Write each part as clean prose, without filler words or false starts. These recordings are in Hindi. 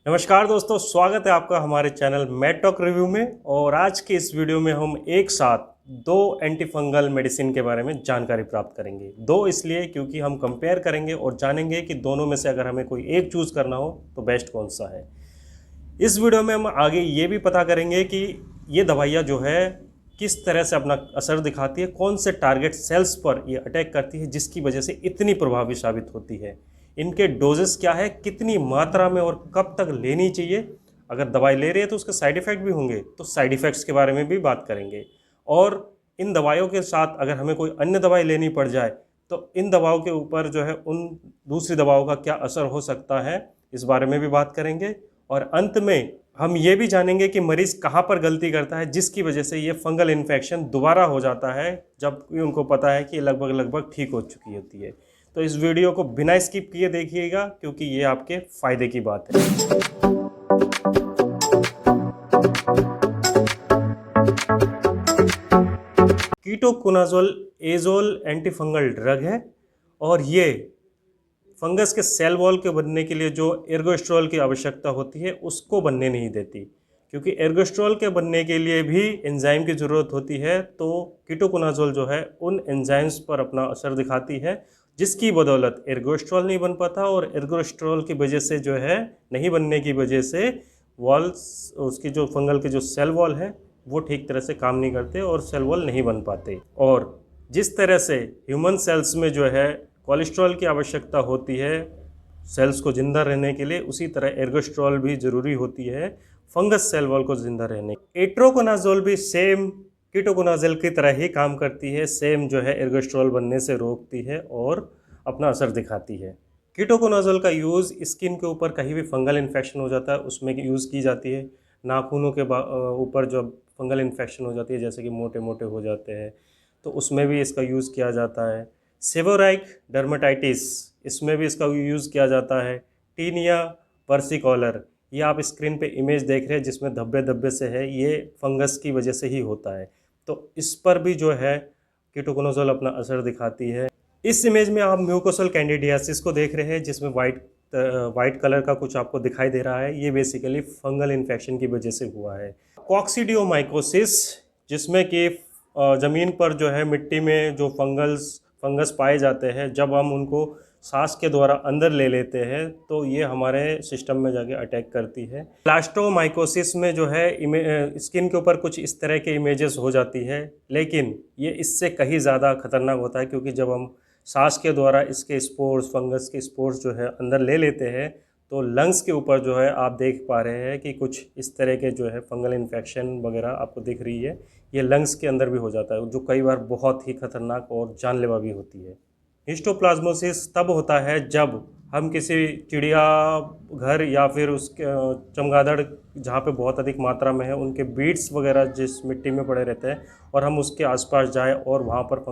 नमस्कार दोस्तों, स्वागत है आपका हमारे चैनल मेडटॉक रिव्यू में। और आज के इस वीडियो में हम एक साथ दो एंटी फंगल मेडिसिन के बारे में जानकारी प्राप्त करेंगे। दो इसलिए क्योंकि हम कंपेयर करेंगे और जानेंगे कि दोनों में से अगर हमें कोई एक चूज़ करना हो तो बेस्ट कौन सा है। इस वीडियो में हम आगे ये भी पता करेंगे कि ये दवाइयाँ जो है किस तरह से अपना असर दिखाती है, कौन से टारगेट सेल्स पर ये अटैक करती है जिसकी वजह से इतनी प्रभावी साबित होती है, इनके डोजेस क्या है, कितनी मात्रा में और कब तक लेनी चाहिए, अगर दवाई ले रही है तो उसके साइड इफ़ेक्ट भी होंगे तो साइड इफ़ेक्ट्स के बारे में भी बात करेंगे। और इन दवाइयों के साथ अगर हमें कोई अन्य दवाई लेनी पड़ जाए तो इन दवाओं के ऊपर जो है उन दूसरी दवाओं का क्या असर हो सकता है, इस बारे में भी बात करेंगे। और अंत में हम ये भी जानेंगे कि मरीज़ कहाँ पर गलती करता है जिसकी वजह से ये फंगल इन्फेक्शन दोबारा हो जाता है, जबकि उनको पता है कि लगभग लगभग ठीक हो चुकी होती है। तो इस वीडियो को बिना स्किप किए देखिएगा क्योंकि ये आपके फ़ायदे की बात है। कीटोकोनाजोल एजोल एंटीफंगल ड्रग है और ये फंगस के सेल वॉल के बनने के लिए जो एर्गोस्ट्रोल की आवश्यकता होती है उसको बनने नहीं देती, क्योंकि एर्गोस्ट्रोल के बनने के लिए भी एंजाइम की ज़रूरत होती है। तो कीटोकोनाजोल जो है उन एंजाइम्स पर अपना असर दिखाती है जिसकी बदौलत एर्गोस्ट्रोल नहीं बन पाता, और एर्गोस्ट्रोल की वजह से जो है नहीं बनने की वजह से वॉल्स, उसकी जो फंगल के जो सेल वॉल है वो ठीक तरह से काम नहीं करते और सेल वॉल नहीं बन पाते। और जिस तरह से ह्यूमन सेल्स में जो है कोलेस्ट्रॉल की आवश्यकता होती है सेल्स को ज़िंदा रहने के लिए, उसी तरह एर्गोस्ट्रोल भी ज़रूरी होती है फंगस सेल वॉल को ज़िंदा रहने। एट्रोकोनाजोल भी सेम कीटोकोनाजोल की तरह ही काम करती है, सेम जो है एर्गोस्ट्रोल बनने से रोकती है और अपना असर दिखाती है। कीटोकोनाजोल का यूज़ स्किन के ऊपर कहीं भी फंगल इन्फेक्शन हो जाता है उसमें यूज़ की जाती है। नाखूनों के ऊपर जो फंगल इन्फेक्शन हो जाती है, जैसे कि मोटे मोटे हो जाते हैं, तो उसमें भी इसका यूज़ किया जाता है। सेबोराइक डर्मेटाइटिस, इसमें भी इसका यूज़ किया जाता है। टीनिया पर्सिकॉलर, ये आप स्क्रीन पे इमेज देख रहे हैं जिसमें धब्बे धब्बे से है, ये फंगस की वजह से ही होता है। तो इस पर भी जो है कीटोकोनाजोल अपना असर दिखाती है। इस इमेज में आप म्यूकोसल कैंडिडियासिस को देख रहे हैं जिसमें वाइट कलर का कुछ आपको दिखाई दे रहा है, ये बेसिकली फंगल इन्फेक्शन की वजह से हुआ है। कॉक्सीडियोमाइकोसिस, जिसमें कि ज़मीन पर जो है मिट्टी में जो फंगस पाए जाते हैं, जब हम उनको सांस के द्वारा अंदर ले लेते हैं तो ये हमारे सिस्टम में जाके अटैक करती है। प्लास्टोमाइकोसिस में जो है स्किन के ऊपर कुछ इस तरह के इमेजेस हो जाती है, लेकिन ये इससे कहीं ज़्यादा खतरनाक होता है, क्योंकि जब हम सांस के द्वारा इसके स्पोर्स, फंगस के स्पोर्स जो है अंदर ले लेते हैं तो लंग्स के ऊपर जो है आप देख पा रहे हैं कि कुछ इस तरह के जो है फंगल इन्फेक्शन वगैरह आपको दिख रही है, ये लंग्स के अंदर भी हो जाता है, जो कई बार बहुत ही खतरनाक और जानलेवा भी होती है। हिस्टोप्लाज्मोसिस तब होता है जब हम किसी चिड़िया घर या फिर उसके चमगादड़ जहाँ पे बहुत अधिक मात्रा में है उनके बीड्स वगैरह जिस मिट्टी में पड़े रहते हैं और हम उसके आसपास जाएं और वहाँ पर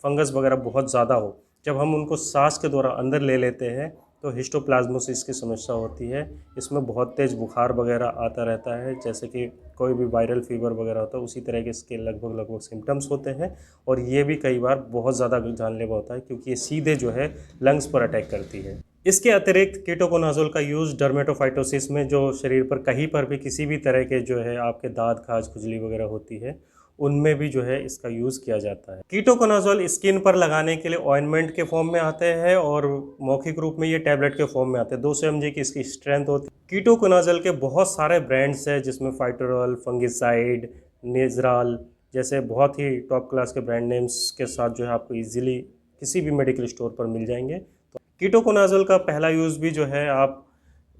फंगस वगैरह बहुत ज़्यादा हो, जब हम उनको सांस के द्वारा अंदर ले लेते हैं तो हिस्टोप्लाज्मोसिस की समस्या होती है। इसमें बहुत तेज़ बुखार वगैरह आता रहता है, जैसे कि कोई भी वायरल फीवर वगैरह होता है उसी तरह के इसके लगभग लगभग सिम्टम्स होते हैं। और ये भी कई बार बहुत ज़्यादा जानलेवा होता है क्योंकि ये सीधे जो है लंग्स पर अटैक करती है। इसके अतिरिक्त कीटोकोनाजोल का यूज़ डर्मेटोफाइटोसिस में, जो शरीर पर कहीं पर भी किसी भी तरह के जो है आपके दाद खाज खुजली वगैरह होती है, उनमें भी जो है इसका यूज़ किया जाता है। कीटोकोनाजोल स्किन पर लगाने के लिए ऑइंटमेंट के फॉर्म में आते हैं और मौखिक रूप में ये टैबलेट के फॉर्म में आते हैं। 200 mg की इसकी स्ट्रेंथ होती है। कीटोकोनाजोल के बहुत सारे ब्रांड्स हैं जिसमें फाइटोरॉल, फंगिसाइड, नेजराल जैसे बहुत ही टॉप क्लास के ब्रांड नेम्स के साथ जो है आपको ईजिली किसी भी मेडिकल स्टोर पर मिल जाएंगे। तो कीटोकोनाजोल का पहला यूज़ भी जो है आप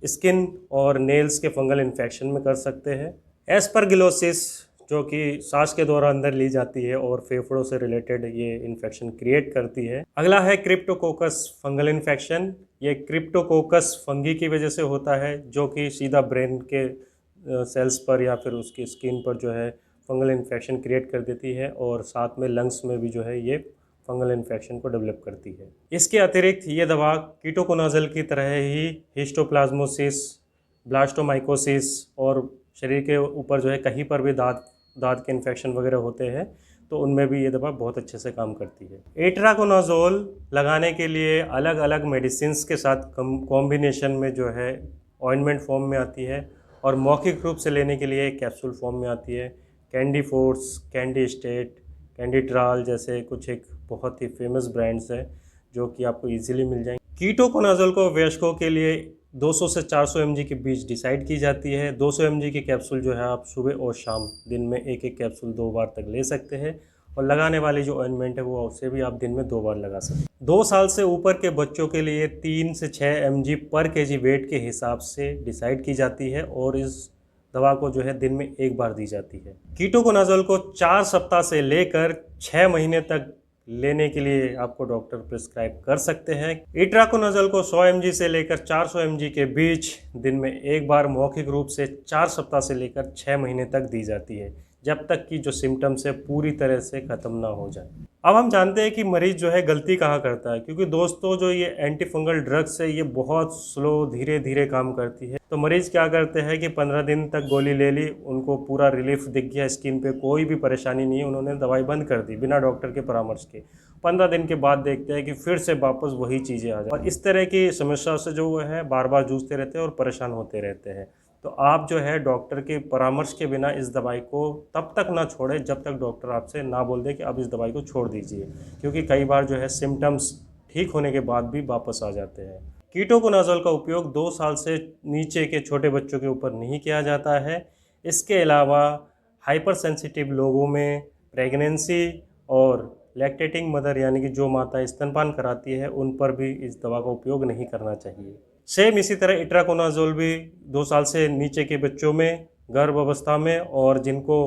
स्किन और नेल्स के फंगल इन्फेक्शन में कर सकते हैं। एस्परगिलोसिस, जो कि सांस के द्वारा अंदर ली जाती है और फेफड़ों से रिलेटेड ये इन्फेक्शन क्रिएट करती है। अगला है क्रिप्टोकोकस फंगल इन्फेक्शन। ये क्रिप्टोकोकस फंगी की वजह से होता है जो कि सीधा ब्रेन के सेल्स पर या फिर उसकी स्किन पर जो है फंगल इन्फेक्शन क्रिएट कर देती है और साथ में लंग्स में भी जो है ये फंगल इन्फेक्शन को डेवलप करती है। इसके अतिरिक्त ये दवा कीटोकोनाजोल की तरह ही हिस्टोप्लाज्मोसिस, ब्लास्टोमाइकोसिस और शरीर के ऊपर जो है कहीं पर भी दांत के इन्फेक्शन वगैरह होते हैं तो उनमें भी ये दवा बहुत अच्छे से काम करती है। एट्राकोनाजोल लगाने के लिए अलग अलग मेडिसिन्स के साथ कॉम्बिनेशन में जो है ऑइंटमेंट फॉर्म में आती है और मौखिक रूप से लेने के लिए कैप्सूल फॉर्म में आती है। Candy force, candy state, candy ट्राल जैसे कुछ एक बहुत ही फेमस ब्रांड्स है जो कि आपको इजीली मिल जाएंगे। कीटोकोनाजोल को वयस्कों के लिए 200 से 400 mg के बीच डिसाइड की जाती है। 200 mg की कैप्सूल जो है आप सुबह और शाम दिन में एक एक कैप्सूल 2 बार तक ले सकते हैं और लगाने वाली जो ऑइंटमेंट है वो उसे भी आप दिन में 2 बार लगा सकते हैं। 2 साल से ऊपर के बच्चों के लिए 3 से 6 mg पर kg वेट के हिसाब से डिसाइड की जाती है और इस दवा को जो है दिन में 1 बार दी जाती है। कीटोकोनाजोल को 4 सप्ताह से लेकर 6 महीने तक लेने के लिए आपको डॉक्टर प्रिस्क्राइब कर सकते हैं। इट्राकोनाजोल को 100 mg से लेकर 400 mg के बीच दिन में 1 बार मौखिक रूप से 4 सप्ताह से लेकर 6 महीने तक दी जाती है, जब तक कि जो सिम्टम्स है पूरी तरह से ख़त्म ना हो जाए। अब हम जानते हैं कि मरीज़ जो है गलती कहाँ करता है, क्योंकि दोस्तों जो ये एंटी फंगल ड्रग्स है ये बहुत स्लो धीरे धीरे काम करती है। तो मरीज़ क्या करते हैं कि 15 दिन तक गोली ले ली, उनको पूरा रिलीफ दिख गया, स्किन पे कोई भी परेशानी नहीं है, उन्होंने दवाई बंद कर दी बिना डॉक्टर के परामर्श के। 15 दिन के बाद देखते हैं कि फिर से वापस वही चीज़ें आ जाए और इस तरह की समस्या से जो है बार बार जूझते रहते हैं और परेशान होते रहते हैं। तो आप जो है डॉक्टर के परामर्श के बिना इस दवाई को तब तक ना छोड़ें जब तक डॉक्टर आपसे ना बोल दे कि अब इस दवाई को छोड़ दीजिए, क्योंकि कई बार जो है सिम्टम्स ठीक होने के बाद भी वापस आ जाते हैं। कीटोकोनाजोल का उपयोग 2 साल से नीचे के छोटे बच्चों के ऊपर नहीं किया जाता है। इसके अलावा हाइपर सेंसिटिव लोगों में, प्रेगनेंसी और लैक्टेटिंग मदर यानी कि जो माता स्तनपान कराती है उन पर भी इस दवा का उपयोग नहीं करना चाहिए। सेम इसी तरह इट्राकोनाजोल भी 2 साल से नीचे के बच्चों में, गर्भ अवस्था में और जिनको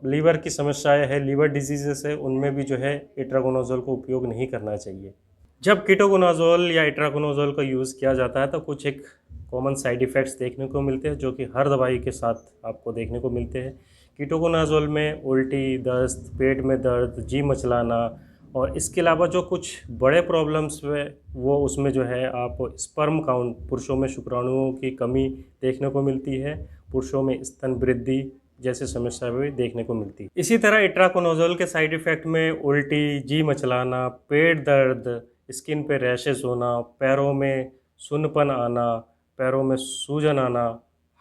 लीवर की समस्याएं है, लीवर डिजीजेस है, उनमें भी जो है इट्राकोनाजोल का उपयोग नहीं करना चाहिए। जब कीटोकोनाजोल या इट्राकोनाजोल का यूज़ किया जाता है तो कुछ एक कॉमन साइड इफ़ेक्ट्स देखने को मिलते हैं जो कि हर दवाई के साथ आपको देखने को मिलते हैं। कीटोकोनाजोल में उल्टी, दस्त, पेट में दर्द, जी मचलाना और इसके अलावा जो कुछ बड़े प्रॉब्लम्स हुए वो उसमें जो है आप स्पर्म काउंट, पुरुषों में शुक्राणुओं की कमी देखने को मिलती है, पुरुषों में स्तन वृद्धि जैसे समस्या भी देखने को मिलती है। इसी तरह इट्राकोनाजोल के साइड इफ़ेक्ट में उल्टी, जी मचलाना, पेट दर्द, स्किन पे रैशेस होना, पैरों में सुन्नपन आना, पैरों में सूजन आना,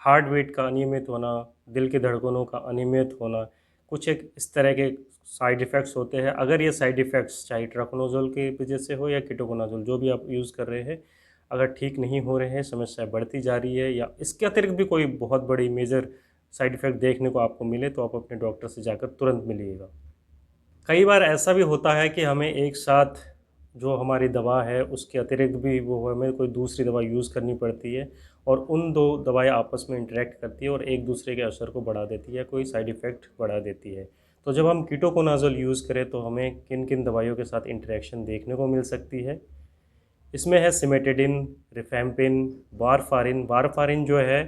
हार्ट बीट का अनियमित होना, दिल की धड़कनों का अनियमित होना, कुछ एक इस तरह के साइड इफ़ेक्ट्स होते हैं। अगर ये साइड इफ़ेक्ट्स चाहे इट्राकोनाजोल की वजह से हो या कीटोकोनाजोल जो भी आप यूज़ कर रहे हैं, अगर ठीक नहीं हो रहे हैं, समस्या बढ़ती जा रही है या इसके अतिरिक्त भी कोई बहुत बड़ी मेजर साइड इफ़ेक्ट देखने को आपको मिले तो आप अपने डॉक्टर से जाकर तुरंत मिलिएगा। कई बार ऐसा भी होता है कि हमें एक साथ जो हमारी दवा है उसके अतिरिक्त भी वो हमें कोई दूसरी दवा यूज़ करनी पड़ती है और उन 2 दवाएं आपस में इंटरेक्ट करती है और एक दूसरे के असर को बढ़ा देती है, कोई साइड इफ़ेक्ट बढ़ा देती है। तो जब हम कीटोकोनाजोल यूज़ करें तो हमें किन किन दवाइयों के साथ इंटरेक्शन देखने को मिल सकती है। इसमें है सिमेटिडिन, रिफैम्पिन, वारफारिन। वारफारिन जो है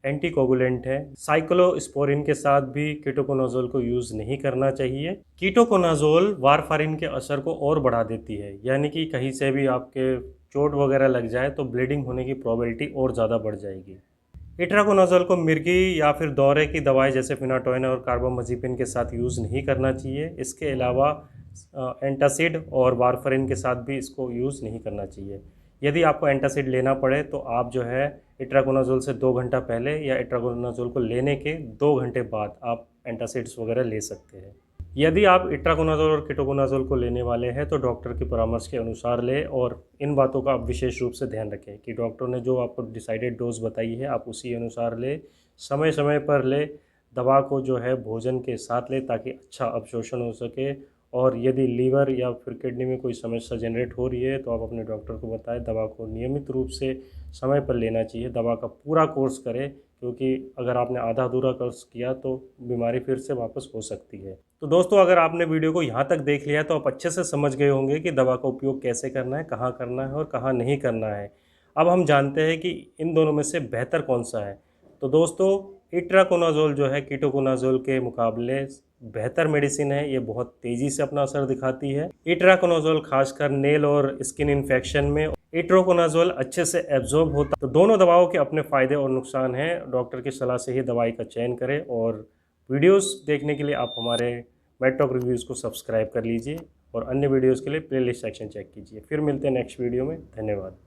एंटीकोगुलेंट है। साइक्लोस्पोरिन के साथ भी कीटोकोनाजोल को यूज़ नहीं करना चाहिए। कीटोकोनाजोल वारफारिन के असर को और बढ़ा देती है, यानी कि कहीं से भी आपके चोट वगैरह लग जाए तो ब्लीडिंग होने की प्रोबेबिलिटी और ज़्यादा बढ़ जाएगी। इट्राकोनाजोल को मिर्गी या फिर दौरे की दवाई जैसे फिनाटोइन और कार्बामाज़ेपिन के साथ यूज़ नहीं करना चाहिए। इसके अलावा एंटासिड और वारफारिन के साथ भी इसको यूज़ नहीं करना चाहिए। यदि आपको एंटासिड लेना पड़े तो आप जो है इट्राकोनाजोल से 2 घंटा पहले या इट्राकोनाजोल को लेने के 2 घंटे बाद आप एंटासिड्स वगैरह ले सकते हैं। यदि आप इट्राकोनाजोल और कीटोकोनाजोल को लेने वाले हैं तो डॉक्टर के परामर्श के अनुसार लें और इन बातों का आप विशेष रूप से ध्यान रखें कि डॉक्टर ने जो आपको डिसाइडेड डोज बताई है आप उसी अनुसार लें, समय समय पर लें। दवा को जो है भोजन के साथ लें ताकि अच्छा अवशोषण हो सके और यदि लीवर या फिर किडनी में कोई समस्या जनरेट हो रही है तो आप अपने डॉक्टर को बताएं। दवा को नियमित रूप से समय पर लेना चाहिए, दवा का पूरा कोर्स करें, क्योंकि अगर आपने आधा अधूरा कोर्स किया तो बीमारी फिर से वापस हो सकती है। तो दोस्तों अगर आपने वीडियो को यहाँ तक देख लिया तो आप अच्छे से समझ गए होंगे कि दवा का उपयोग कैसे करना है, कहाँ करना है और कहाँ नहीं करना है। अब हम जानते हैं कि इन दोनों में से बेहतर कौन सा है। तो दोस्तों इट्राकोनाजोल जो है कीटोकोनाजोल के मुकाबले बेहतर मेडिसिन है, ये बहुत तेज़ी से अपना असर दिखाती है। इट्राकोनाजोल खासकर नेल और स्किन इन्फेक्शन में, इट्राकोनाजोल अच्छे से एब्जॉर्ब होता है। तो दोनों दवाओं के अपने फ़ायदे और नुकसान हैं। डॉक्टर की सलाह से ही दवाई का चयन करें और वीडियोस देखने के लिए आप हमारे मेडटॉक रिव्यूज़ को सब्सक्राइब कर लीजिए और अन्य वीडियोस के लिए प्लेलिस्ट सेक्शन चेक कीजिए। फिर मिलते हैं नेक्स्ट वीडियो में। धन्यवाद।